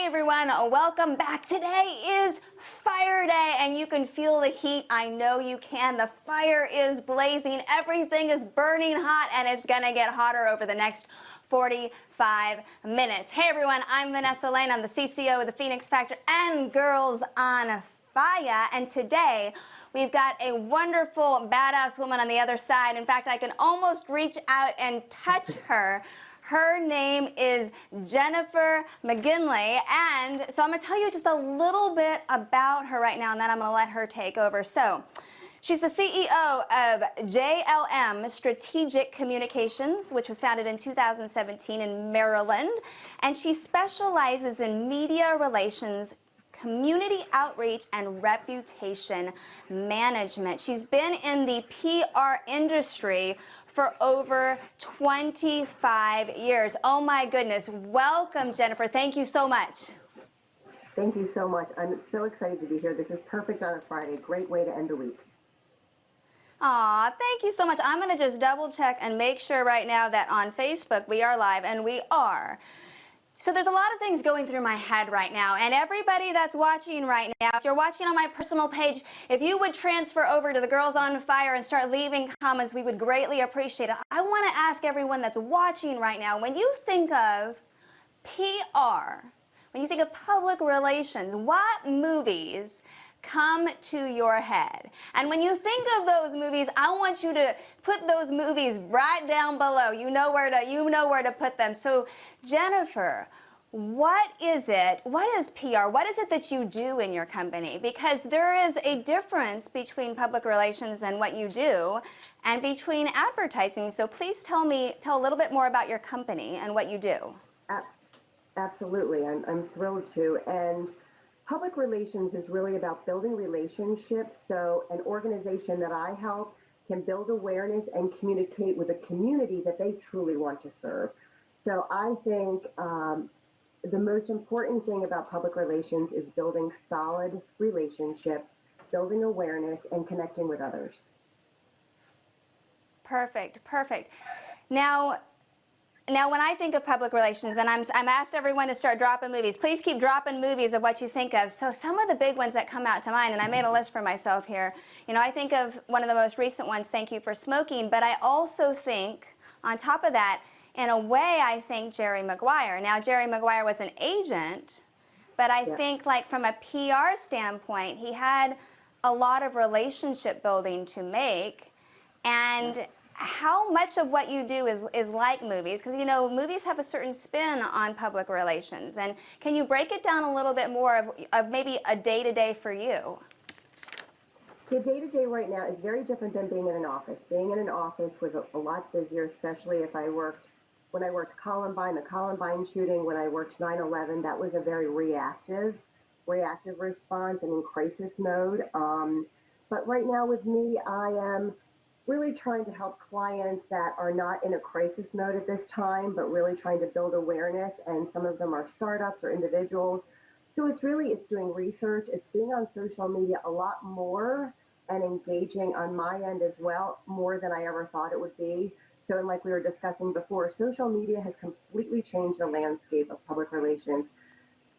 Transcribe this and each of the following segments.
everyone, welcome back. Today is Fire Day and you can feel the heat. I know you can. The fire is blazing, everything is burning hot, and it's gonna get hotter over the next 45 minutes. Hey everyone, I'm Vanessa Lane. I'm the CCO of the Phoenix Factor and Girls on Fire, and today we've got a wonderful badass woman on the other side. In fact, I can almost reach out and touch her. Her name is Jennifer McGinley, and so I'm going to tell you just a little bit about her right now, and then I'm going to let her take over. So, she's the CEO of JLM Strategic Communications, which was founded in 2017 in Maryland, and she specializes in media relations, community outreach, and reputation management. She's been in the PR industry for over 25 years. Oh my goodness. Welcome, Jennifer. Thank you so much. Thank you so much. I'm so excited to be here. This is perfect on a Friday. Great way to end the week. Aw, thank you so much. I'm going to just double check and make sure right now that on Facebook we are live, and we are. So there's a lot of things going through my head right now, and everybody that's watching right now, if you're watching on my personal page, if you would transfer over to the Girls on Fire and start leaving comments, we would greatly appreciate it. I want to ask everyone that's watching right now, when you think of PR, when you think of public relations, what movies come to your head? And when you think of those movies, I want you to put those movies right down below. You know where to put them. So Jennifer, what is it? What is PR? What is it that you do in your company? Because there is a difference between public relations and what you do, and between advertising. So please tell a little bit more about your company and what you do. Absolutely. I'm thrilled to. And public relations is really about building relationships, so an organization that I help can build awareness and communicate with a community that they truly want to serve. So I think the most important thing about public relations is building solid relationships, building awareness, and connecting with others. Perfect, perfect. Now when I think of public relations, and I'm asked everyone to start dropping movies, please keep dropping movies of what you think of. So some of the big ones that come out to mind, and I made a list for myself here, you know, I think of one of the most recent ones, Thank You for Smoking, but I also think, on top of that, in a way, I think Jerry Maguire. Now, Jerry Maguire was an agent, but I think, like, from a PR standpoint, he had a lot of relationship building to make, and how much of what you do is like movies? Because, you know, movies have a certain spin on public relations. And can you break it down a little bit more of maybe a day-to-day for you? The day-to-day right now is very different than being in an office. Being in an office was a lot busier, especially if when I worked Columbine, the Columbine shooting, when I worked 9/11, that was a very reactive response and in crisis mode. But right now with me, I am really trying to help clients that are not in a crisis mode at this time, but really trying to build awareness, and some of them are startups or individuals. So it's doing research, it's being on social media a lot more and engaging on my end as well, more than I ever thought it would be. So, and like we were discussing before, social media has completely changed the landscape of public relations,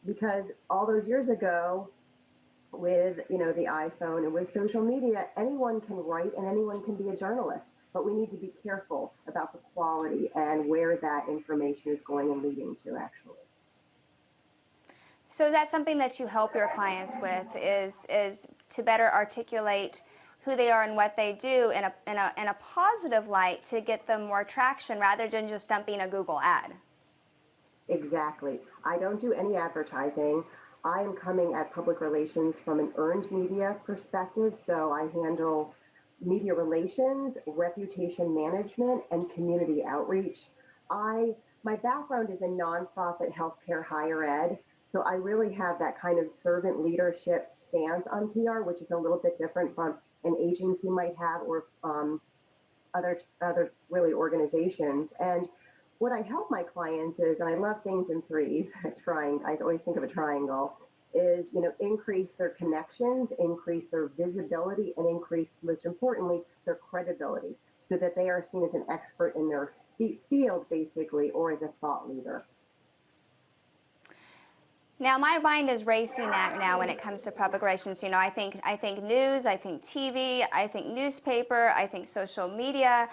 because all those years ago, with the iPhone and with social media, anyone can write and anyone can be a journalist, but we need to be careful about the quality and where that information is going and leading to, actually. So is that something that you help your clients with, is to better articulate who they are and what they do in a positive light to get them more traction rather than just dumping a Google ad? Exactly. I don't do any advertising. I am coming at public relations from an earned media perspective, so I handle media relations, reputation management, and community outreach. My background is in nonprofit healthcare higher ed, so I really have that kind of servant leadership stance on PR, which is a little bit different from an agency might have, or other really organizations. And what I help my clients is, and I love things in threes, I always think of a triangle, is, increase their connections, increase their visibility, and increase, most importantly, their credibility, so that they are seen as an expert in their field, basically, or as a thought leader. Now my mind is racing now when it comes to public relations. You know, I think news, I think TV, I think newspaper, I think social media.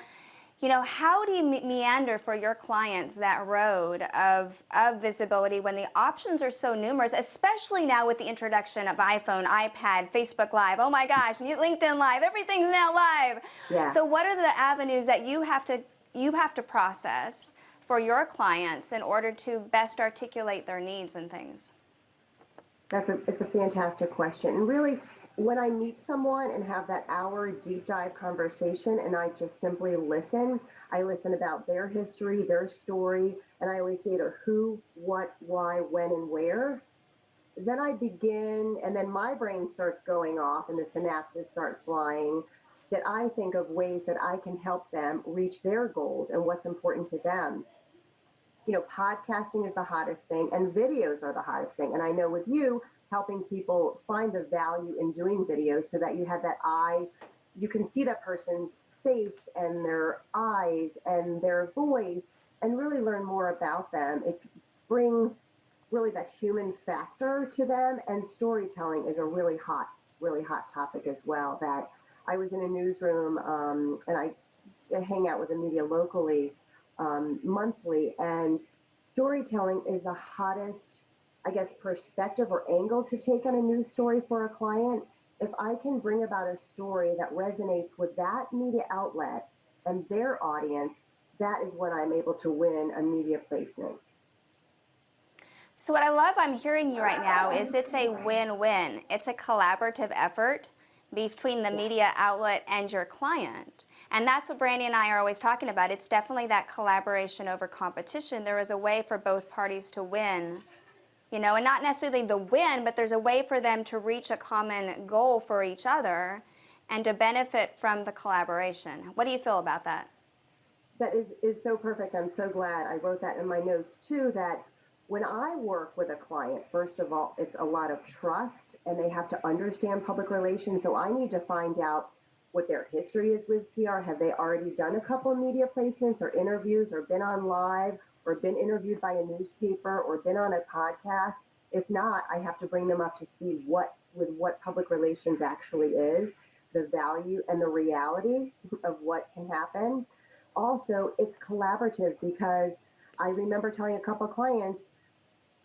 You know, how do you meander for your clients that road of visibility when the options are so numerous, especially now with the introduction of iPhone, iPad, Facebook Live, oh my gosh, LinkedIn Live, everything's now live. Yeah. So what are the avenues that you have to process for your clients in order to best articulate their needs and things? It's a fantastic question. And really, when I meet someone and have that hour deep dive conversation and I just simply listen, I listen about their history, their story, and I always say to who, what, why, when, and where. Then I begin, and then my brain starts going off and the synapses start flying, that I think of ways that I can help them reach their goals and what's important to them. You know, podcasting is the hottest thing and videos are the hottest thing. And I know with you, helping people find the value in doing videos so that you have that eye, you can see that person's face and their eyes and their voice and really learn more about them. It brings really that human factor to them, and storytelling is a really hot topic as well. That I was in a newsroom and I hang out with the media locally monthly, and storytelling is the hottest, I guess, perspective or angle to take on a news story for a client. If I can bring about a story that resonates with that media outlet and their audience, that is when I'm able to win a media placement. So what I love I'm hearing you right now is it's a win-win. It's a collaborative effort between the media outlet and your client. And that's what Brandy and I are always talking about. It's definitely that collaboration over competition. There is a way for both parties to win, you know, and not necessarily the win, but there's a way for them to reach a common goal for each other and to benefit from the collaboration. What do you feel about that? That is so perfect. I'm so glad. I wrote that in my notes too, that when I work with a client, first of all, it's a lot of trust and they have to understand public relations. So I need to find out what their history is with PR. Have they already done a couple of media placements or interviews or been on live or been interviewed by a newspaper or been on a podcast? If not, I have to bring them up to speed with what public relations actually is, the value and the reality of what can happen. Also, it's collaborative because I remember telling a couple of clients,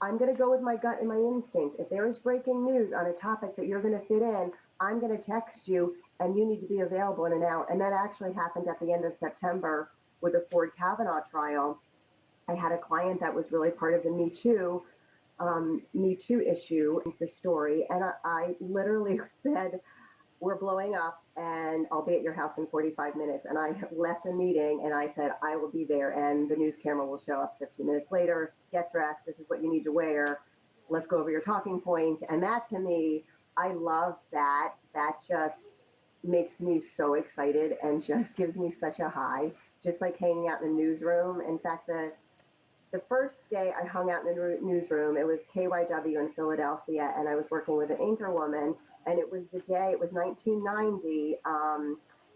I'm going to go with my gut and my instinct. If there is breaking news on a topic that you're going to fit in, I'm going to text you and you need to be available in an hour. And that actually happened at the end of September with the Ford Kavanaugh trial. I had a client that was really part of the Me Too issue, the story. And I literally said, we're blowing up and I'll be at your house in 45 minutes. And I left a meeting and I said, I will be there and the news camera will show up 15 minutes later. Get dressed. This is what you need to wear. Let's go over your talking points. And that, to me, I love that. That just makes me so excited and just gives me such a high, just like hanging out in the newsroom. In fact, the first day I hung out in the newsroom, it was KYW in Philadelphia, and I was working with an anchor woman, and it was 1990,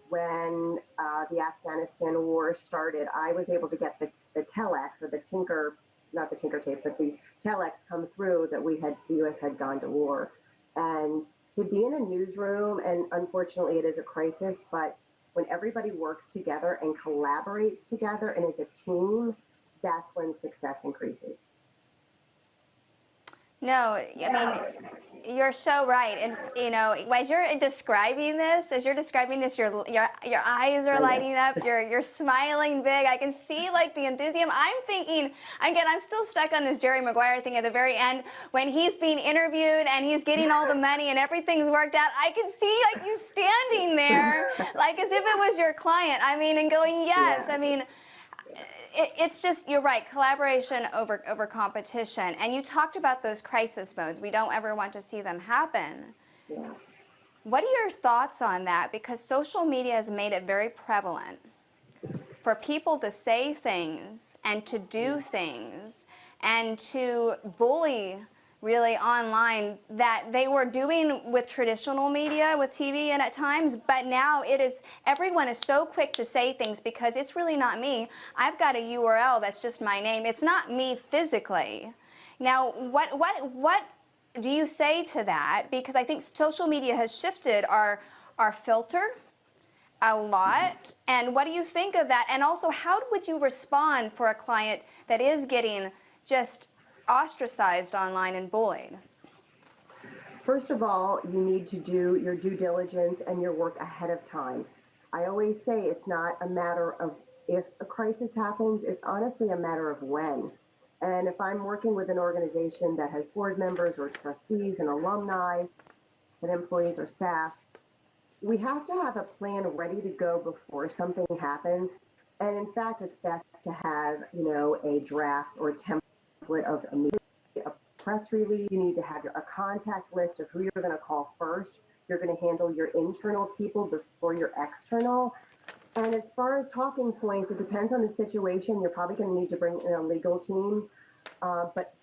when the Afghanistan war started. I was able to get the telex, or the Tinker, not the Tinker tape, but the telex come through that the U.S. had gone to war. And to be in a newsroom, and unfortunately it is a crisis, but when everybody works together and collaborates together and is a team, that's when success increases. No, I mean, you're so right. And, you know, as you're describing this, your eyes are lighting up, you're smiling big. I can see, like, the enthusiasm. I'm thinking, again, I'm still stuck on this Jerry Maguire thing at the very end when he's being interviewed and he's getting all the money and everything's worked out. I can see, like, you standing there, like, as if it was your client. I mean, and going, yes. Yeah. I mean, it's just, you're right, collaboration over competition. And you talked about those crisis modes. We don't ever want to see them happen. Yeah. What are your thoughts on that? Because social media has made it very prevalent for people to say things and to do things and to bully really online that they were doing with traditional media, with TV and at times, but now everyone is so quick to say things because it's really not me. I've got a URL that's just my name. It's not me physically. Now, what do you say to that? Because I think social media has shifted our filter a lot. And what do you think of that? And also, how would you respond for a client that is getting just ostracized online and bullied? First of all, you need to do your due diligence and your work ahead of time. I always say it's not a matter of if a crisis happens, it's honestly a matter of when. And if I'm working with an organization that has board members or trustees and alumni and employees or staff, we have to have a plan ready to go before something happens. And in fact, it's best to have, a draft or a template of a press release. You need to have a contact list of who you're going to call first. You're going to handle your internal people before your external. And as far as talking points, it depends on the situation. You're probably going to need to bring in a legal team. But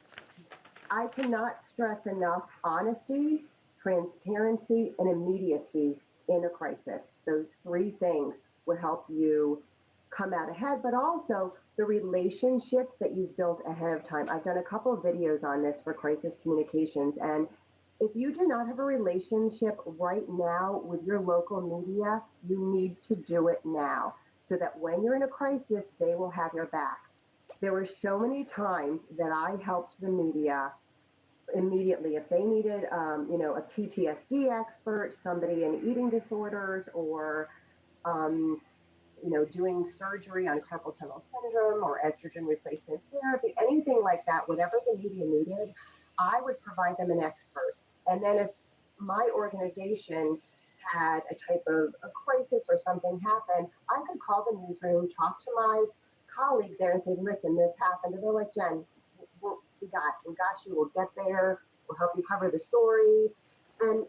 I cannot stress enough honesty, transparency, and immediacy in a crisis. Those three things will help you come out ahead, but also the relationships that you've built ahead of time. I've done a couple of videos on this for crisis communications, and if you do not have a relationship right now with your local media, you need to do it now so that when you're in a crisis, they will have your back. There were so many times that I helped the media immediately if they needed, a PTSD expert, somebody in eating disorders, or doing surgery on carpal tunnel syndrome or estrogen replacement therapy, anything like that, whatever the media needed, I would provide them an expert. And then if my organization had a type of a crisis or something happened, I could call the newsroom, talk to my colleague there and say, listen, this happened. And they're like, Jen, we got you, we'll get there, we'll help you cover the story. And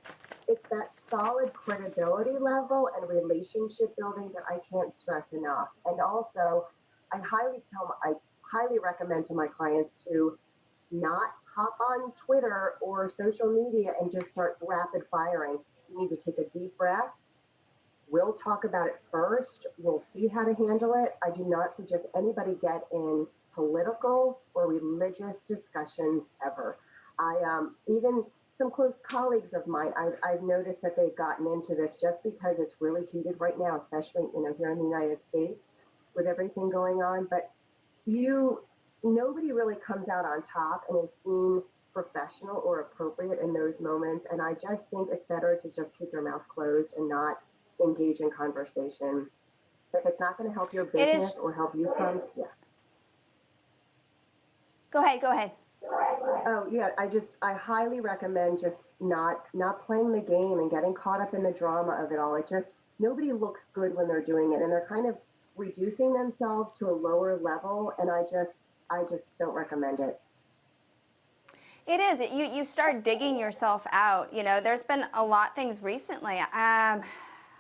it's that solid credibility level and relationship building that I can't stress enough. And also, I highly recommend to my clients to not hop on Twitter or social media and just start rapid firing. You need to take a deep breath. We'll talk about it first. We'll see how to handle it. I do not suggest anybody get in political or religious discussions ever. Even some close colleagues of mine, I've noticed that they've gotten into this just because it's really heated right now, especially here in the United States with everything going on. But nobody really comes out on top and is seen professional or appropriate in those moments. And I just think it's better to just keep your mouth closed and not engage in conversation. If it's not going to help your business or help you funds, yeah. Go ahead. Oh yeah, I highly recommend just not playing the game and getting caught up in the drama of it all. Nobody looks good when they're doing it, and they're kind of reducing themselves to a lower level, and I just don't recommend it. It is. You start digging yourself out. There's been a lot of things recently.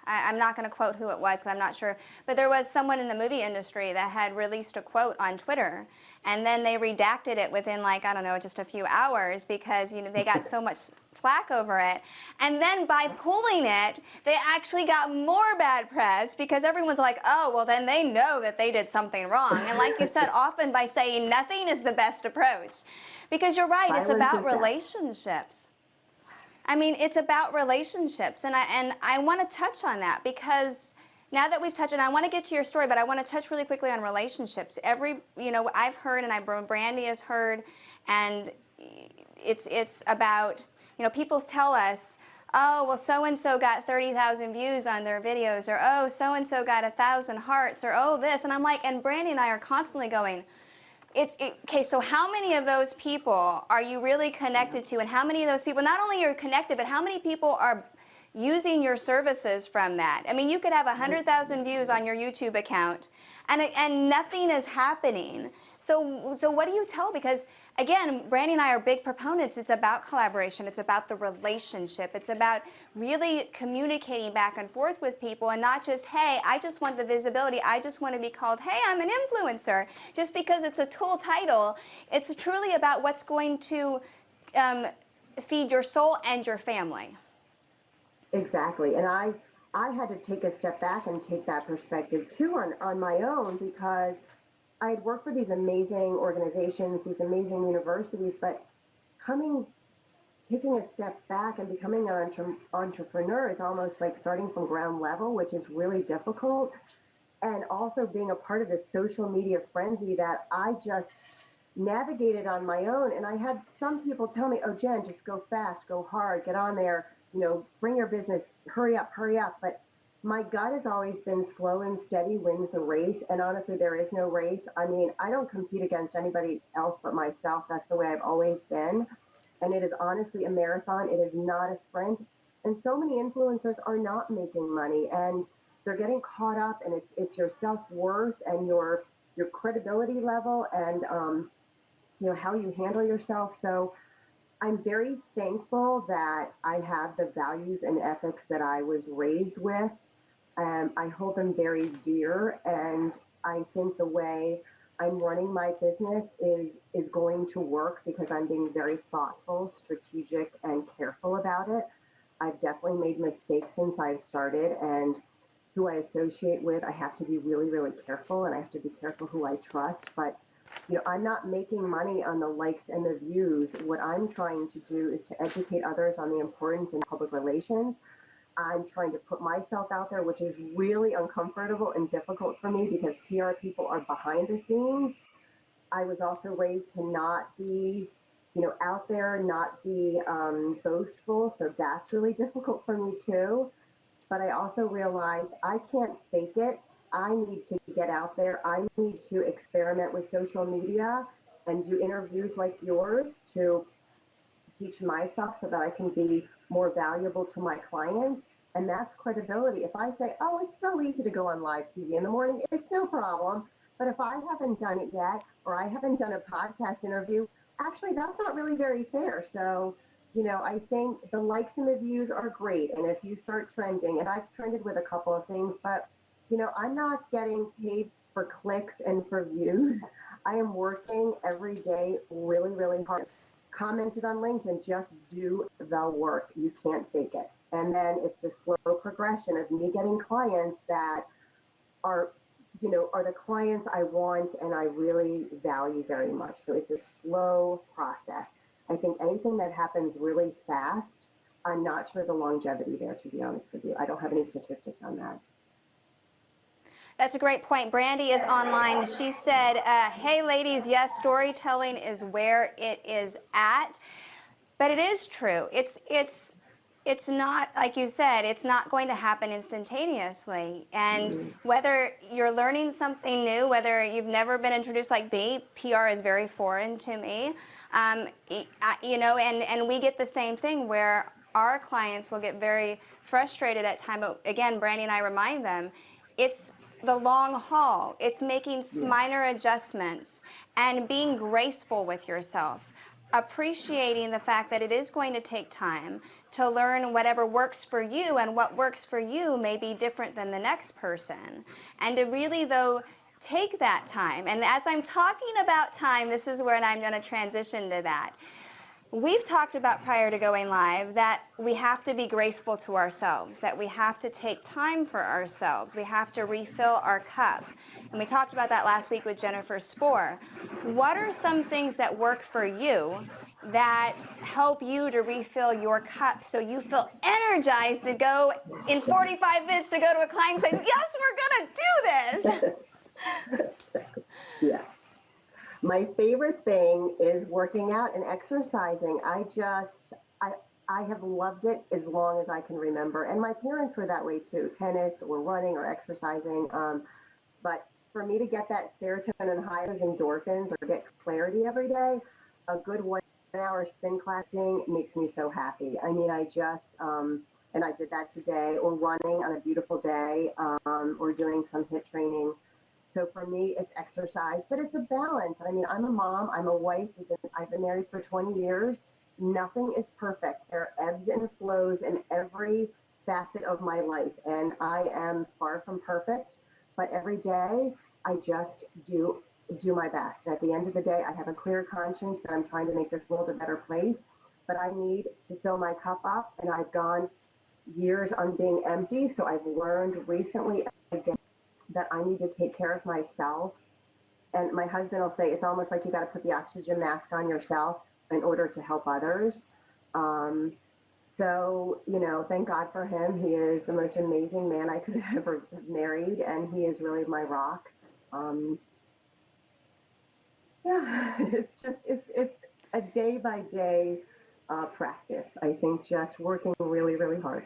I'm not going to quote who it was because I'm not sure, but there was someone in the movie industry that had released a quote on Twitter, and then they redacted it within just a few hours because they got so much flack over it. And then by pulling it, they actually got more bad press because everyone's like, oh, well then they know that they did something wrong. And like you said, often by saying nothing is the best approach. Because you're right, it's about relationships. I mean, it's about relationships, and I want to touch on that because now that we've touched, and I want to get to your story, but I want to touch really quickly on relationships. I've heard, and Brandy has heard, and it's about, people tell us, oh, well, so-and-so got 30,000 views on their videos, or oh, so-and-so got 1,000 hearts, or oh, this, and I'm like, and Brandy and I are constantly going, okay, so how many of those people are you really connected to, and how many of those people, not only are you connected, but how many people are using your services from that? I mean, you could have 100,000 views on your YouTube account, and nothing is happening. So what do you tell? Because again, Brandy and I are big proponents. It's about collaboration. It's about the relationship. It's about really communicating back and forth with people, and not just, hey, I just want the visibility. I just want to be called, hey, I'm an influencer. Just because it's a tool title, it's truly about what's going to feed your soul and your family. Exactly. And I had to take a step back and take that perspective too on my own, because I had worked for these amazing organizations, these amazing universities, but coming, taking a step back and becoming an entrepreneur is almost like starting from ground level, which is really difficult. And also being a part of this social media frenzy that I just navigated on my own. And I had some people tell me, oh, Jen, just go fast, go hard, get on there, bring your business, hurry up, hurry up. But my gut has always been slow and steady wins the race. And honestly, there is no race. I mean, I don't compete against anybody else but myself. That's the way I've always been. And it is honestly a marathon. It is not a sprint. And so many influencers are not making money, and they're getting caught up, and it's your self-worth and your credibility level, and how you handle yourself. So I'm very thankful that I have the values and ethics that I was raised with. I hold them very dear, and I think the way I'm running my business is going to work because I'm being very thoughtful, strategic, and careful about it. I've definitely made mistakes since I've started, and who I associate with, I have to be really, really careful, and I have to be careful who I trust. But I'm not making money on the likes and the views. What I'm trying to do is to educate others on the importance in public relations. I'm trying to put myself out there, which is really uncomfortable and difficult for me because PR people are behind the scenes. I was also raised to not be, out there, not be boastful. So that's really difficult for me too. But I also realized I can't fake it. I need to get out there. I need to experiment with social media and do interviews like yours to teach myself so that I can be more valuable to my clients. And that's credibility. If I say, oh, it's so easy to go on live TV in the morning, it's no problem. But if I haven't done it yet, or I haven't done a podcast interview, actually, that's not really very fair. So, I think the likes and the views are great. And if you start trending, and I've trended with a couple of things, but, I'm not getting paid for clicks and for views. I am working every day really, really hard. Commented on LinkedIn, just do the work. You can't fake it. And then it's the slow progression of me getting clients that are, are the clients I want and I really value very much. So it's a slow process. I think anything that happens really fast, I'm not sure the longevity there, to be honest with you. I don't have any statistics on that. That's a great point. Brandy is online. She said, hey, ladies, yes, storytelling is where it is at. But it is true. It's not, like you said, it's not going to happen instantaneously. And whether you're learning something new, whether you've never been introduced like me, PR is very foreign to me, and we get the same thing where our clients will get very frustrated at times. But again, Brandy and I remind them, it's the long haul. It's making minor adjustments and being graceful with yourself, appreciating the fact that it is going to take time to learn whatever works for you, and what works for you may be different than the next person. And to really, though, take that time. And as I'm talking about time, this is where I'm going to transition to that. We've talked about prior to going live that we have to be graceful to ourselves, that we have to take time for ourselves, we have to refill our cup. And we talked about that last week with Jennifer Spohr. What are some things that work for you that help you to refill your cup so you feel energized to go in 45 minutes to go to a client and say, yes, we're going to do this? Yeah. My favorite thing is working out and exercising. I have loved it as long as I can remember. And my parents were that way too, tennis or running or exercising. But for me to get that serotonin high, those endorphins, or get clarity every day, a good 1 hour spin classing makes me so happy. I mean, and I did that today, or running on a beautiful day, or doing some HIIT training. So for me, it's exercise, but it's a balance. I mean, I'm a mom, I'm a wife, I've been married for 20 years. Nothing is perfect. There are ebbs and flows in every facet of my life, and I am far from perfect, but every day I just do my best. And at the end of the day, I have a clear conscience that I'm trying to make this world a better place, but I need to fill my cup up, and I've gone years on being empty, so I've learned recently, again, that I need to take care of myself and my husband will say it's almost like you got to put the oxygen mask on yourself in order to help others. Um, so, thank God for him. He is the most amazing man I could ever have married, and he is really my rock. Um, yeah, it's a day by day practice. I think just working really, really hard.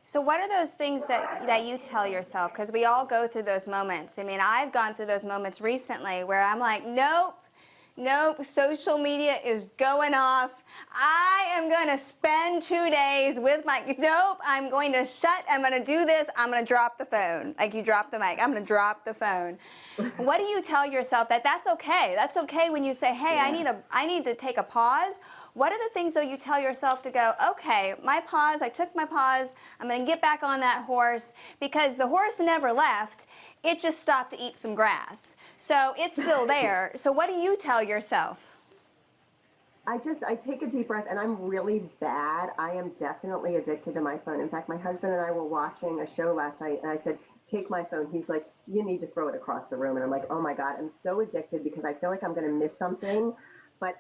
So what are those things that you tell yourself? Because we all go through those moments. I mean, I've gone through those moments recently where I'm like, nope, nope, social media is going off. I am going to spend 2 days with nope, I'm going to I'm going to do this, I'm going to drop the phone. Like you drop the mic, I'm going to drop the phone. What do you tell yourself that's okay? That's okay when you say, hey, Yeah. I need to take a pause. What are the things though you tell yourself to go, okay, my pause, I took my pause, I'm going to get back on that horse, because the horse never left. It just stopped to eat some grass. So it's still there. So what do you tell yourself? I take a deep breath, and I'm really bad. I am definitely addicted to my phone. In fact, my husband and I were watching a show last night, and I said, take my phone. He's like, you need to throw it across the room. And I'm like, oh my God, I'm so addicted because I feel like I'm going to miss something. But,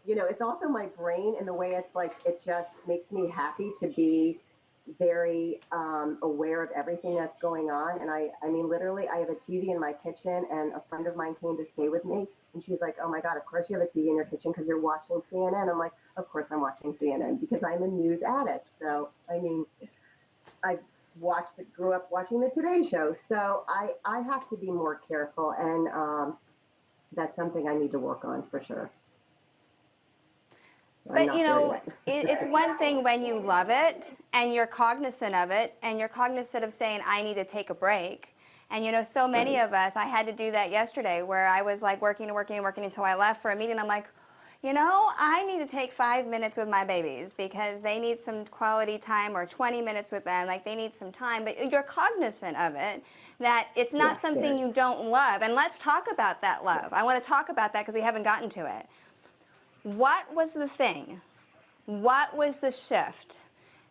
it's also my brain in the way it's like, it just makes me happy to be very aware of everything that's going on. And I mean, literally, I have a TV in my kitchen, and a friend of mine came to stay with me, and she's like, "Oh my God, of course you have a TV in your kitchen because you're watching CNN." I'm like, "Of course I'm watching CNN because I'm a news addict." So I mean, I grew up watching the Today Show, so I have to be more careful, and that's something I need to work on for sure. I'm But not there yet. it's one thing when you love it and you're cognizant of it and you're cognizant of saying, I need to take a break. And so many Right. of us, I had to do that yesterday where I was like working and working and working until I left for a meeting. I'm like, I need to take 5 minutes with my babies because they need some quality time, or 20 minutes with them. Like they need some time, but you're cognizant of it, that it's not Yes, something very. you don't love. And let's talk about that Yeah. love. I want to talk about that because we haven't gotten to it. What was the thing? What was the shift?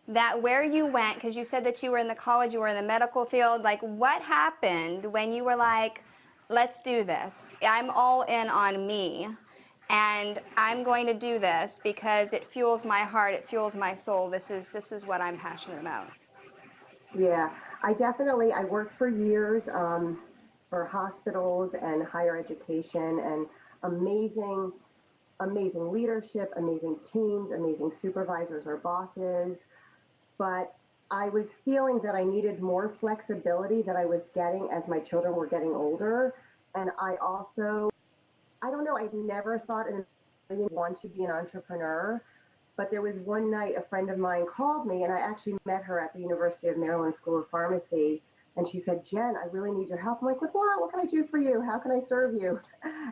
That where you went, because you said that you were in the college, you were in the medical field, like what happened when you were like, let's do this. I'm all in on me, and I'm going to do this because it fuels my heart, it fuels my soul. This is what I'm passionate about. Yeah, I worked for years for hospitals and higher education, and amazing, amazing leadership, amazing teams, amazing supervisors or bosses. But I was feeling that I needed more flexibility that I was getting as my children were getting older. And I don't know, I've never thought in a million want to be an entrepreneur. But there was one night a friend of mine called me, and I actually met her at the University of Maryland School of Pharmacy. And she said, Jen, I really need your help. I'm like, what can I do for you? How can I serve you?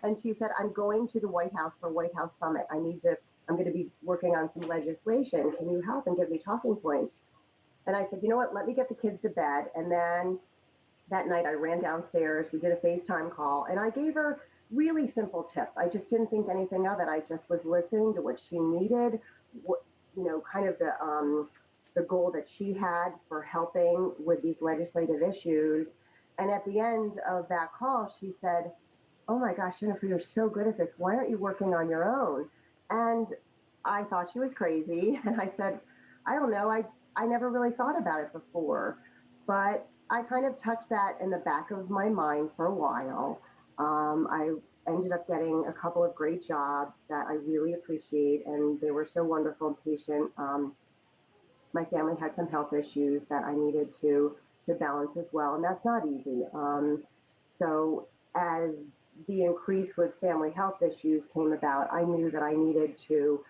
And she said, I'm going to the White House for White House Summit. I'm going to be working on some legislation. Can you help and give me talking points? And I said, you know what, let me get the kids to bed. And then that night I ran downstairs, we did a FaceTime call, and I gave her really simple tips. I just didn't think anything of it. I just was listening to what she needed, what, kind of the goal that she had for helping with these legislative issues. And at the end of that call, she said, oh my gosh, Jennifer, you're so good at this. Why aren't you working on your own? And I thought she was crazy. And I said, I don't know. I never really thought about it before. But I kind of tucked that in the back of my mind for a while. I ended up getting a couple of great jobs that I really appreciate, and they were so wonderful and patient. My family had some health issues that I needed to balance as well, and that's not easy. So as the increase with family health issues came about, I knew that I needed to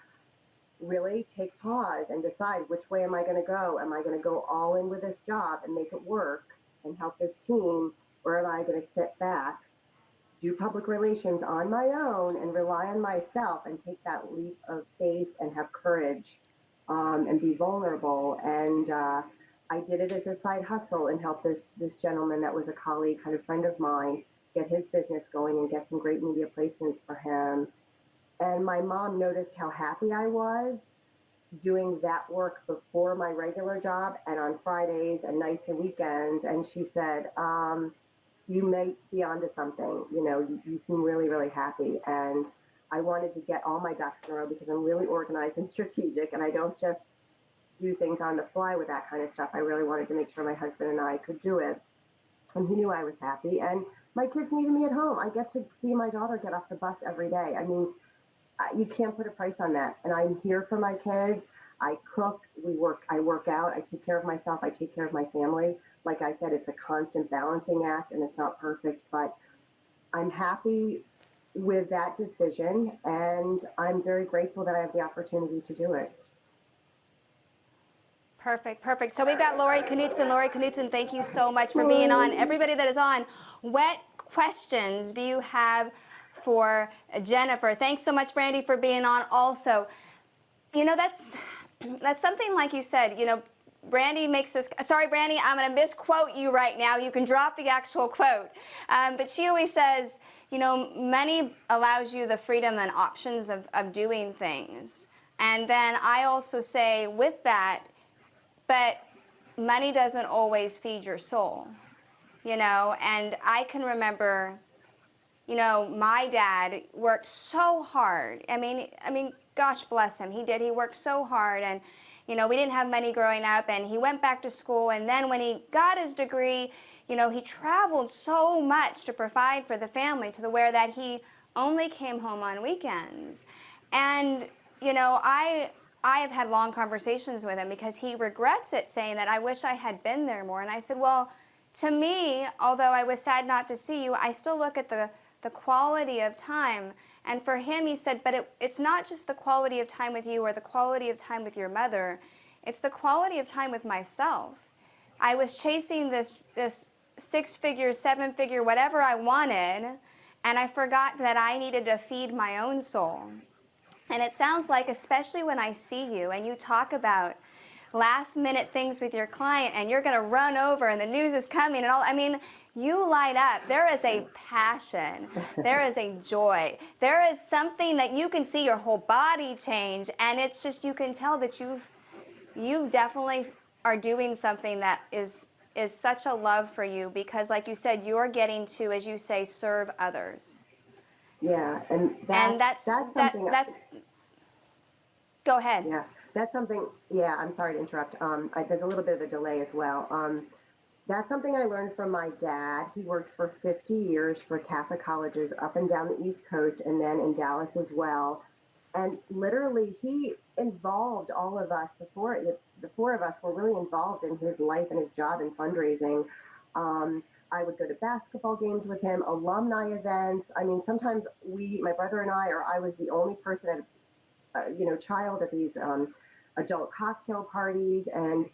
really take pause and decide which way am I going to go? Am I going to go all in with this job and make it work and help this team, or am I going to step back, do public relations on my own, and rely on myself and take that leap of faith and have courage and be vulnerable? And I did it as a side hustle and helped this gentleman that was a colleague, kind of friend of mine, get his business going and get some great media placements for him. And my mom noticed how happy I was doing that work before my regular job and on Fridays and nights and weekends. And she said, you may be onto something. You know, you seem really, really happy. And I wanted to get all my ducks in a row because I'm really organized and strategic, and I don't just do things on the fly with that kind of stuff. I really wanted to make sure my husband and I could do it. And he knew I was happy. And my kids needed me at home. I get to see my daughter get off the bus every day. I mean, you can't put a price on that. And I'm here for my kids. I cook, I work out, I take care of myself, I take care of my family. Like I said, it's a constant balancing act and it's not perfect, but I'm happy with that decision and I'm very grateful that I have the opportunity to do it. Perfect, perfect. So we've got Lori Knutson. Lori Knutson, thank you so much for being on. Everybody that is on, what questions do you have for Jennifer? Thanks so much, Brandy, for being on also. You know, that's something like you said, you know, Brandy makes this, sorry, Brandy, I'm going to misquote you right now. You can drop the actual quote. But she always says, you know, money allows you the freedom and options of doing things. And then I also say with that, but money doesn't always feed your soul, you know, and I can remember, you know, my dad worked so hard. I mean, gosh bless him, he did. He worked so hard, and, you know, we didn't have money growing up, and he went back to school, and then when he got his degree, you know, he traveled so much to provide for the family to the where that he only came home on weekends. And, you know, I have had long conversations with him because he regrets it, saying that I wish I had been there more. And I said, well, to me, although I was sad not to see you, I still look at the quality of time. And for him, he said, but it's not just the quality of time with you or the quality of time with your mother. It's the quality of time with myself. I was chasing this six-figure, seven-figure, whatever I wanted, and I forgot that I needed to feed my own soul. And it sounds like, especially when I see you and you talk about last-minute things with your client and you're going to run over and the news is coming and all, I mean, you light up. There is a passion. There is a joy. There is something that you can see your whole body change, and it's just, you can tell that you definitely are doing something that is such a love for you because, like you said, you're getting to, as you say, serve others. Yeah, and that's something. Go ahead. Yeah, that's something. Yeah, I'm sorry to interrupt. There's a little bit of a delay as well. That's something I learned from my dad. He worked for 50 years for Catholic colleges up and down the East Coast and then in Dallas as well. And literally, he involved all of us. The four of us were really involved in his life and his job and fundraising. I would go to basketball games with him, alumni events. I mean, sometimes my brother and I, or I was the only person at, child at these adult cocktail parties. And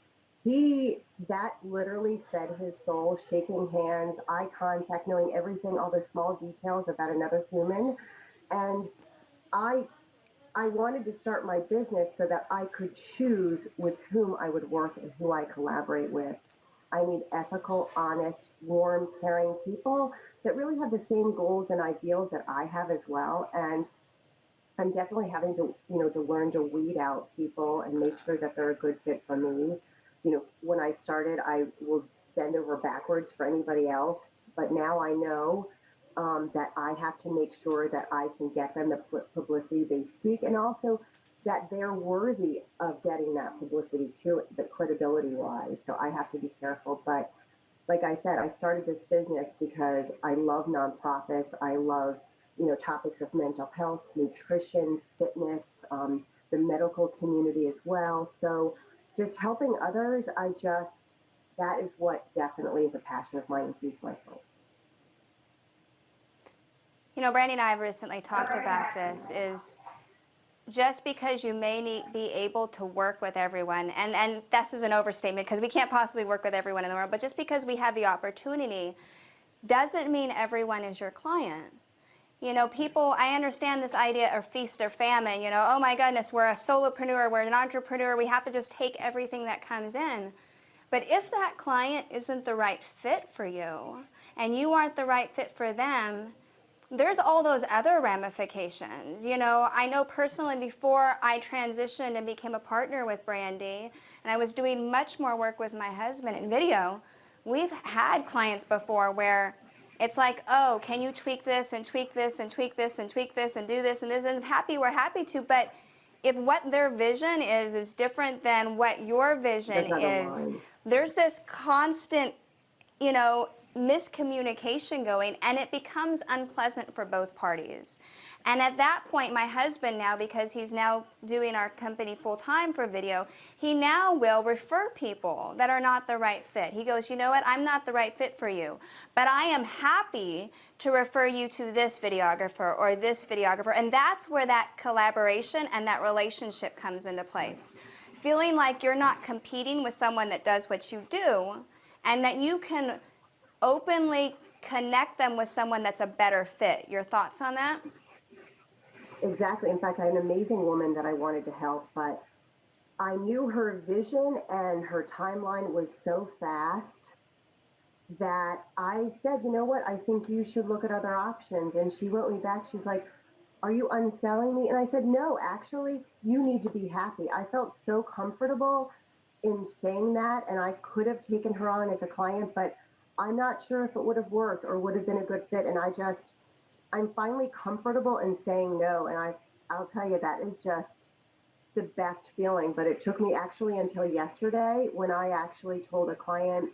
that literally fed his soul, shaking hands, eye contact, knowing everything, all the small details about another human. And I wanted to start my business so that I could choose with whom I would work and who I collaborate with. I need ethical, honest, warm, caring people that really have the same goals and ideals that I have as well. And I'm definitely having to learn to weed out people and make sure that they're a good fit for me. You know, when I started, I would bend over backwards for anybody else, but now I know that I have to make sure that I can get them the publicity they seek, and also that they're worthy of getting that publicity too, the credibility-wise. So I have to be careful. But like I said, I started this business because I love nonprofits. I love, topics of mental health, nutrition, fitness, the medical community as well. So just helping others, that is what definitely is a passion of mine and feeds my soul. You know, Brandy and I have recently talked about this, is just because you may be able to work with everyone, and this is an overstatement because we can't possibly work with everyone in the world, but just because we have the opportunity doesn't mean everyone is your client. You know, people, I understand this idea of feast or famine, oh my goodness, we're a solopreneur, we're an entrepreneur, we have to just take everything that comes in. But if that client isn't the right fit for you, and you aren't the right fit for them, there's all those other ramifications. I know personally before I transitioned and became a partner with Brandy, and I was doing much more work with my husband in video, we've had clients before where It's like, oh, can you tweak this and tweak this and tweak this and tweak this and do this and this, and happy, we're happy to, but if what their vision is different than what your vision is, there's this constant, you know, miscommunication going, and it becomes unpleasant for both parties. And at that point, my husband now, because he's now doing our company full-time for video, he now will refer people that are not the right fit. He goes, you know what, I'm not the right fit for you, but I am happy to refer you to this videographer or this videographer. And that's where that collaboration and that relationship comes into place. Feeling like you're not competing with someone that does what you do, and that you can openly connect them with someone that's a better fit. Your thoughts on that? Exactly. In fact, I had an amazing woman that I wanted to help, but I knew her vision and her timeline was so fast that I said, you know what, I think you should look at other options. And she wrote me back. She's like, are you unselling me? And I said, no, actually, you need to be happy. I felt so comfortable in saying that, and I could have taken her on as a client, but I'm not sure if it would have worked or would have been a good fit. And I'm finally comfortable in saying no. And I'll tell you, that is just the best feeling. But it took me actually until yesterday when I actually told a client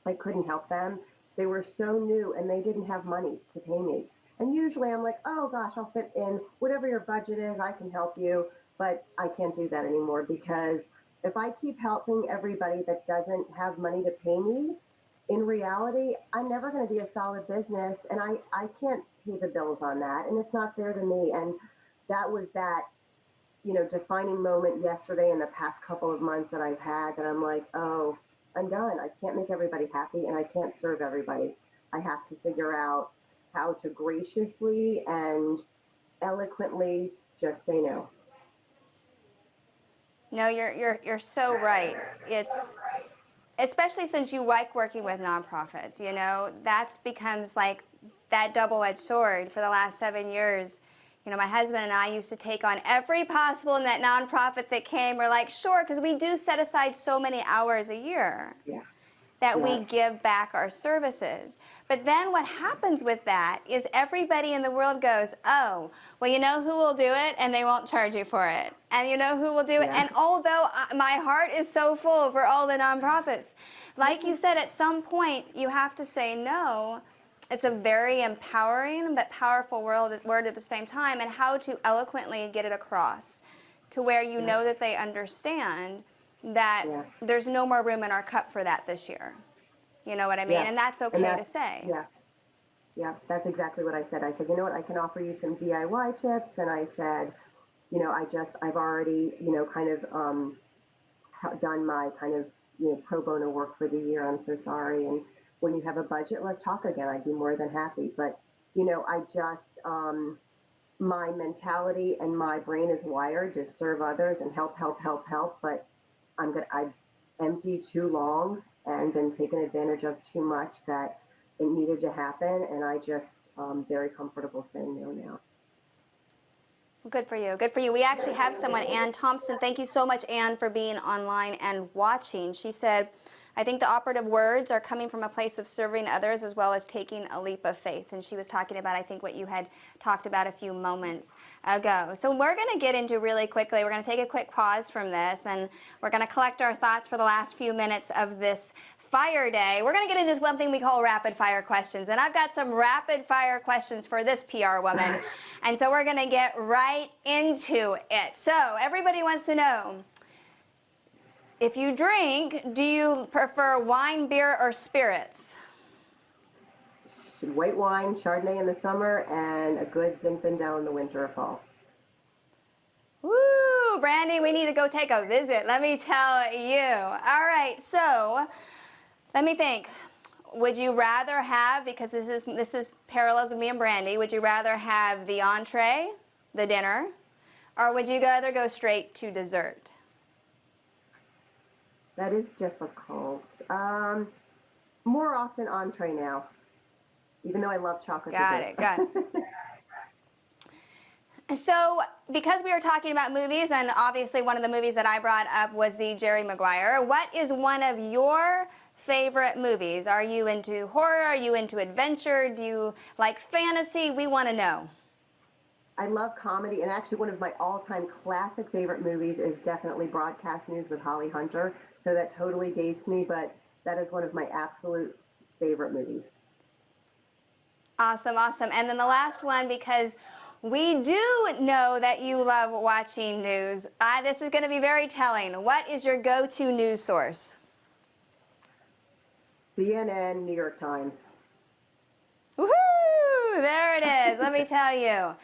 I couldn't help them. They were so new and they didn't have money to pay me. And usually I'm like, oh gosh, I'll fit in whatever your budget is, I can help you. But I can't do that anymore, because if I keep helping everybody that doesn't have money to pay me, in reality, I'm never going to be a solid business, and I can't pay the bills on that, and it's not fair to me. And that was that, you know, defining moment yesterday in the past couple of months that I've had, that I'm like, oh, I'm done. I can't make everybody happy, and I can't serve everybody. I have to figure out how to graciously and eloquently just say no. No, you're so right. It's especially since you like working with nonprofits, you know, that's becomes like that double-edged sword for the last 7 years. You know, my husband and I used to take on every possible in that nonprofit that came. We're like, sure, because we do set aside so many hours a year. Yeah. That we give back our services. But then what happens with that is everybody in the world goes, oh, well, you know who will do it, and they won't charge you for it. And you know who will do it. And although my heart is so full for all the nonprofits, like you said, at some point you have to say no. It's a very empowering but powerful word at the same time, and how to eloquently get it across to where you know that they understand that there's no more room in our cup for that this year. You know what I mean? And that's okay to say. Yeah, that's exactly what I said. I said, you know what, I can offer you some DIY tips. And I said, you know, I've already, you know, kind of done my kind of, you know, pro bono work for the year. I'm so sorry. And when you have a budget, let's talk again. I'd be more than happy. But, you know, I just, my mentality and my brain is wired to serve others and help. But I've emptied too long and been taken advantage of too much that it needed to happen. And I just very comfortable saying no now. Good for you. Good for you. We actually have someone, Ann Thompson. Thank you so much, Ann, for being online and watching. She said, I think the operative words are coming from a place of serving others as well as taking a leap of faith. And she was talking about, I think, what you had talked about a few moments ago. So we're going to get into really quickly. We're going to take a quick pause from this, and we're going to collect our thoughts for the last few minutes of this Fire Day. We're going to get into one thing we call rapid fire questions. And I've got some rapid fire questions for this PR woman. And so we're going to get right into it. So everybody wants to know, if you drink, do you prefer wine, beer, or spirits? White wine, Chardonnay in the summer, and a good Zinfandel in the winter or fall. Woo, Brandy, we need to go take a visit, let me tell you. All right, so let me think. Would you rather have, because this is parallels of me and Brandy, would you rather have the entree, the dinner, or would you rather go straight to dessert? That is difficult. More often entree now, even though I love chocolate. Got it. So, because we were talking about movies, and obviously one of the movies that I brought up was the Jerry Maguire, what is one of your favorite movies? Are you into horror? Are you into adventure? Do you like fantasy? We want to know. I love comedy, and actually one of my all-time classic favorite movies is definitely Broadcast News with Holly Hunter. So that totally dates me, but that is one of my absolute favorite movies. Awesome, awesome. And then the last one, because we do know that you love watching news. This is going to be very telling. What is your go-to news source? CNN, New York Times. Woohoo! There it is. Let me tell you.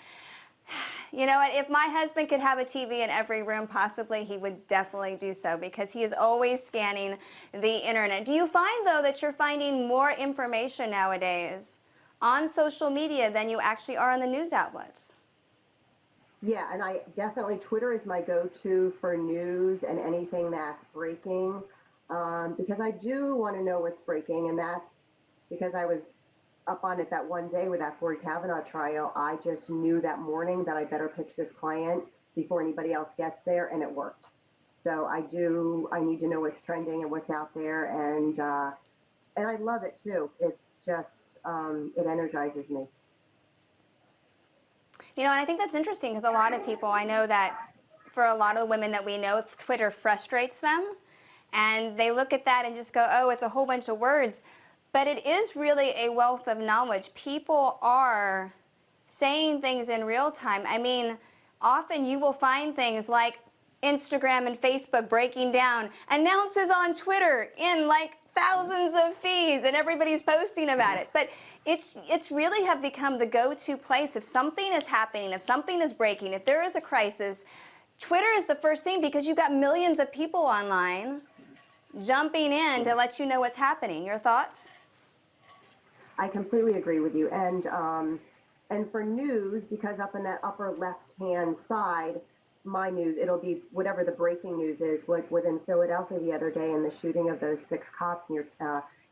You know what? If my husband could have a TV in every room, possibly, he would definitely do so because he is always scanning the internet. Do you find, though, that you're finding more information nowadays on social media than you actually are on the news outlets? Yeah, and I definitely, Twitter is my go-to for news and anything that's breaking, because I do want to know what's breaking, and that's because I was up on it that one day with that Ford Kavanaugh trial. I just knew that morning that I better pitch this client before anybody else gets there, and it worked. So I need to know what's trending and what's out there, and I love it too. It's just, it energizes me. You know, and I think that's interesting because a lot of people, I know that for a lot of the women that we know, Twitter frustrates them, and they look at that and just go, oh, it's a whole bunch of words. But it is really a wealth of knowledge. People are saying things in real time. I mean, often you will find things like Instagram and Facebook breaking down announces on Twitter in like thousands of feeds, and everybody's posting about it. But it's really have become the go-to place. If something is happening, if something is breaking, if there is a crisis, Twitter is the first thing because you've got millions of people online jumping in to let you know what's happening. Your thoughts? I completely agree with you. And for news, because up in that upper left-hand side, my news, it'll be whatever the breaking news is, like within Philadelphia the other day and the shooting of those 6 cops near,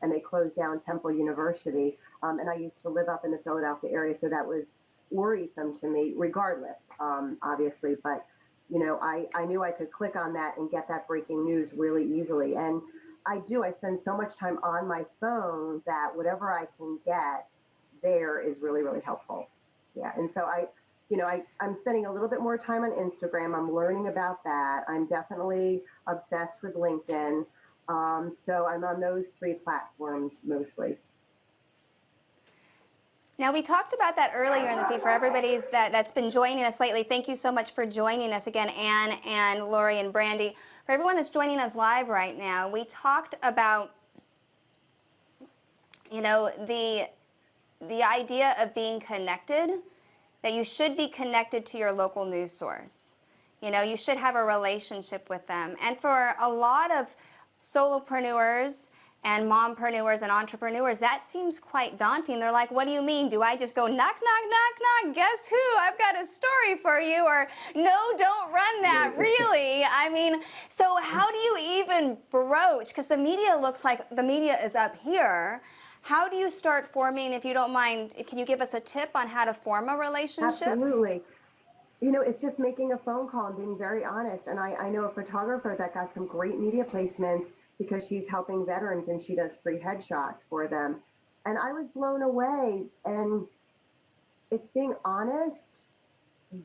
and they closed down Temple University. And I used to live up in the Philadelphia area, so that was worrisome to me, regardless, obviously. But, you know, I knew I could click on that and get that breaking news really easily. And I spend so much time on my phone that whatever I can get there is really, really helpful. Yeah. And so I'm spending a little bit more time on Instagram. I'm learning about that. I'm definitely obsessed with LinkedIn. So I'm on those 3 platforms mostly. Now, we talked about that earlier in the feed. For everybody that's been joining us lately, thank you so much for joining us again, Ann and Lori and Brandy. For everyone that's joining us live right now, we talked about, you know, the idea of being connected, that you should be connected to your local news source. You know, you should have a relationship with them. And for a lot of solopreneurs and mompreneurs and entrepreneurs, that seems quite daunting. They're like, what do you mean? Do I just go knock, knock, knock, knock? Guess who? I've got a story for you. Or no, don't run that, really. I mean, so how do you even broach? Because the media looks like the media is up here. How do you start forming, if you don't mind, can you give us a tip on how to form a relationship? Absolutely. You know, it's just making a phone call and being very honest. And I know a photographer that got some great media placements because she's helping veterans and she does free headshots for them. And I was blown away. And it's being honest,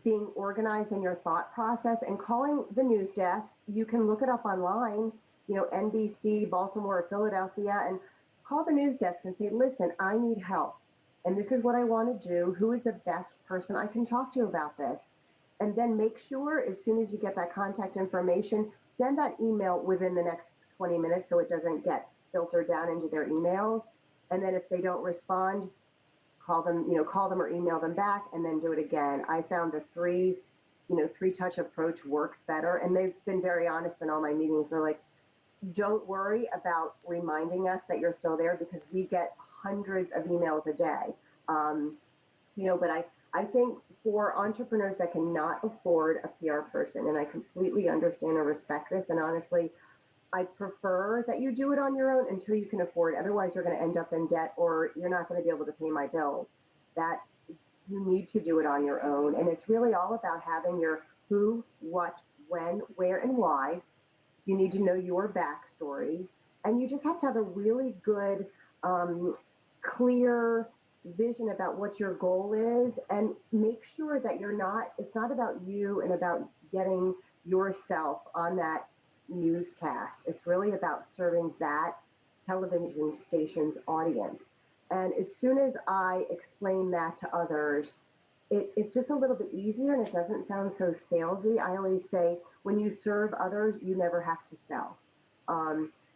being organized in your thought process, and calling the news desk. You can look it up online, you know, NBC, Baltimore, or Philadelphia, and call the news desk and say, listen, I need help. And this is what I want to do. Who is the best person I can talk to about this? And then make sure as soon as you get that contact information, send that email within the next 20 minutes so it doesn't get filtered down into their emails. And then if they don't respond, call them or email them back, and then do it again. I found the 3-touch approach works better. And they've been very honest in all my meetings. They're like, don't worry about reminding us that you're still there because we get hundreds of emails a day. But I think for entrepreneurs that cannot afford a PR person, and I completely understand and respect this, and honestly, I prefer that you do it on your own until you can afford it. Otherwise, you're going to end up in debt or you're not going to be able to pay my bills. That you need to do it on your own. And it's really all about having your who, what, when, where, and why. You need to know your backstory. And you just have to have a really good, clear vision about what your goal is, and make sure that it's not about you and about getting yourself on that newscast. It's really about serving that television station's audience. And as soon as I explain that to others, it's just a little bit easier and it doesn't sound so salesy. I always say, when you serve others, you never have to sell.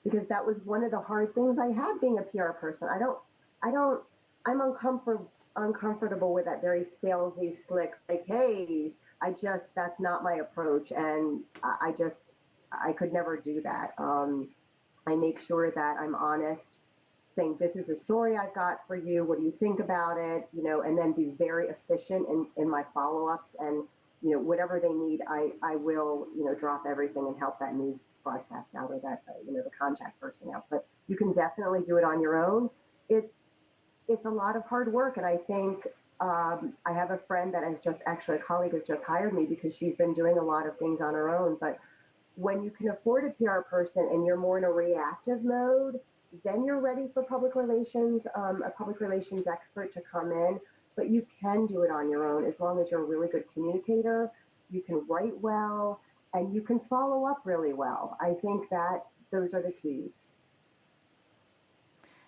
Because that was one of the hard things I had being a PR person. I don't, I'm uncomfortable with that very salesy, slick, like, hey, that's not my approach. And I could never do that. I make sure that I'm honest, saying, this is the story I've got for you. What do you think about it? And then be very efficient in my follow-ups, and, whatever they need, I will, drop everything and help that news broadcast out, or that, the contact person out. But you can definitely do it on your own. It's a lot of hard work. And I think, I have a friend that a colleague has just hired me because she's been doing a lot of things on her own. But when you can afford a PR person and you're more in a reactive mode, then you're ready for public relations, a public relations expert to come in. But you can do it on your own as long as you're a really good communicator, you can write well, and you can follow up really well. I think that those are the keys.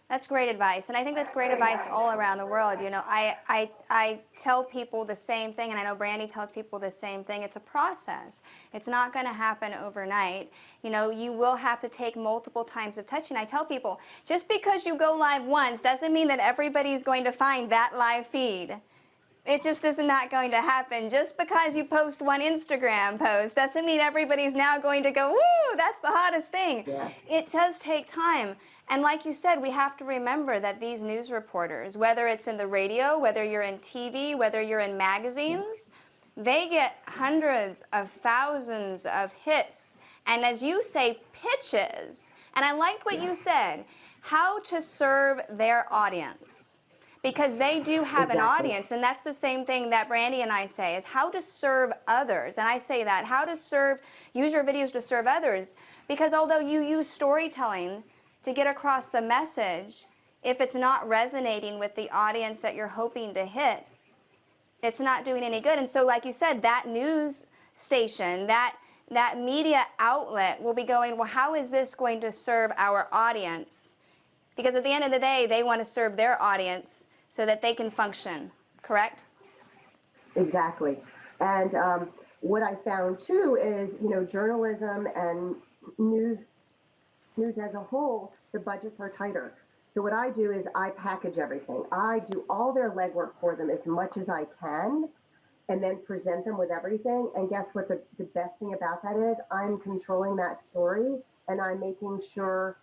That's great advice, and I think that's great advice all around the world. I tell people the same thing, and I know Brandy tells people the same thing. It's a process. It's not going to happen overnight. You will have to take multiple times of touching. I tell people, just because you go live once doesn't mean that everybody's going to find that live feed. It just is not going to happen. Just because you post one Instagram post doesn't mean everybody's now going to go, woo, that's the hottest thing. Yeah. It does take time. And like you said, we have to remember that these news reporters, whether it's in the radio, whether you're in TV, whether you're in magazines, they get hundreds of thousands of hits. And as you say, pitches. And I liked what you said, how to serve their audience. Because they do have an audience, and that's the same thing that Brandy and I say, is how to serve others. And I say that, how to use your videos to serve others. Because although you use storytelling to get across the message, if it's not resonating with the audience that you're hoping to hit, it's not doing any good. And so like you said, that news station, that media outlet will be going, well, how is this going to serve our audience? Because at the end of the day, they want to serve their audience so that they can function, correct? Exactly. And what I found too is, journalism and news as a whole, the budgets are tighter. So what I do is I package everything. I do all their legwork for them as much as I can, and then present them with everything. And guess what the best thing about that is? I'm controlling that story, and I'm making sure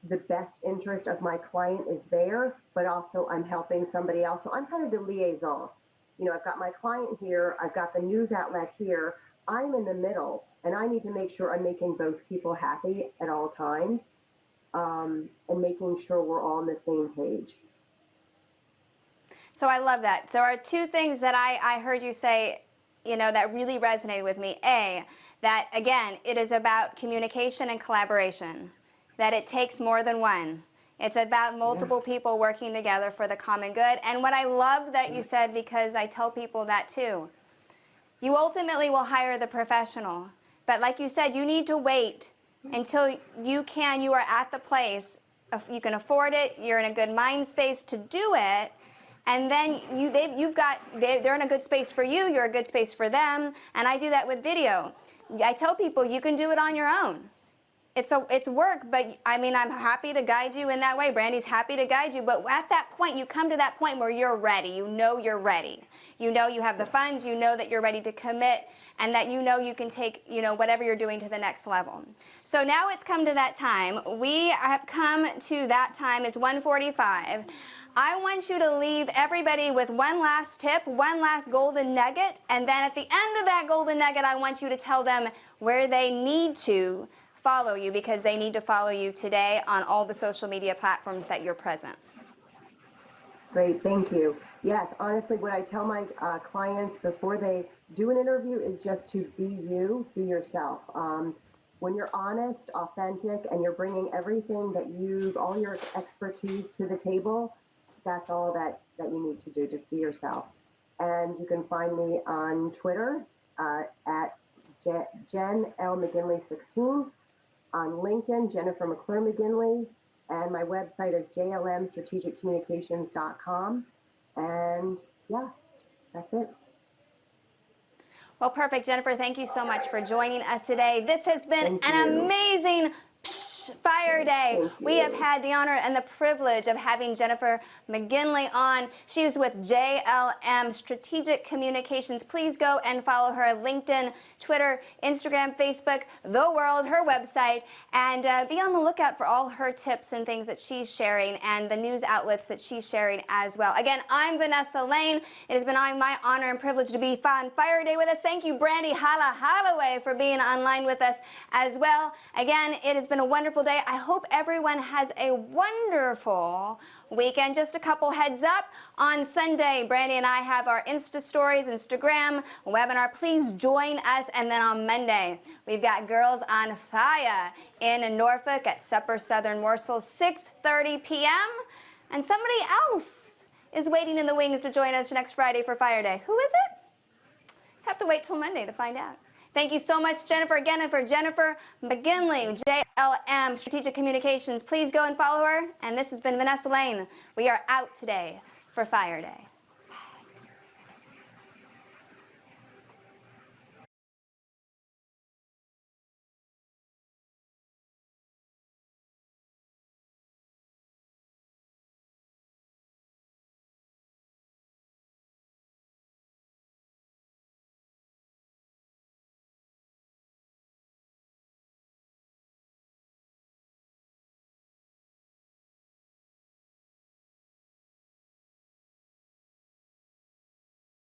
the best interest of my client is there, but also I'm helping somebody else. So I'm kind of the liaison. I've got my client here, I've got the news outlet here, I'm in the middle, and I need to make sure I'm making both people happy at all times, and making sure we're all on the same page. So I love that. So there are two things that I heard you say, that really resonated with me. A, that again, it is about communication and collaboration, that it takes more than one. It's about multiple people working together for the common good. And what I love that you said, because I tell people that too, you ultimately will hire the professional. But like you said, you need to wait until you are at the place, you can afford it, you're in a good mind space to do it, and then they're in a good space for you, you're a good space for them, and I do that with video. I tell people you can do it on your own. It's work, but I'm happy to guide you in that way. Brandy's happy to guide you, but at that point, you come to that point where you're ready. You're ready. You have the funds, that you're ready to commit, and that you can take, whatever you're doing to the next level. So now it's come to that time. We have come to that time. It's 1:45. I want you to leave everybody with one last tip, one last golden nugget, and then at the end of that golden nugget, I want you to tell them where they need to follow you, because they need to follow you today on all the social media platforms that you're present. Great, thank you. Yes, honestly, what I tell my clients before they do an interview is just to be you, be yourself. when you're honest, authentic, and you're bringing everything that all your expertise to the table, that's all that you need to do. Just be yourself. And you can find me on Twitter at Jen L. McGinley 16, on LinkedIn, Jennifer McGinley, and my website is jlmstrategiccommunications.com. And yeah, that's it. Well, perfect. Jennifer, thank you so much for joining us today. This has been an amazing Fire Day. We have had the honor and the privilege of having Jennifer McGinley on. She is with JLM Strategic Communications. Please go and follow her on LinkedIn, Twitter, Instagram, Facebook, the world, her website, and be on the lookout for all her tips and things that she's sharing and the news outlets that she's sharing as well. Again, I'm Vanessa Lane. It has been my honor and privilege to be on Fire Day with us. Thank you, Brandy Holloway, for being online with us as well. Again, it has been a wonderful day. I hope everyone has a wonderful weekend. Just a couple heads up. On Sunday, Brandy and I have our Insta Stories, Instagram webinar. Please join us. And then on Monday, we've got Girls on Fire in Norfolk at Supper Southern Morsels, 6:30 p.m. And somebody else is waiting in the wings to join us next Friday for Fire Day. Who is it? Have to wait till Monday to find out. Thank you so much, Jennifer, again, and for Jennifer McGinley, JLM Strategic Communications. Please go and follow her. And this has been Vanessa Lane. We are out today for Fire Day.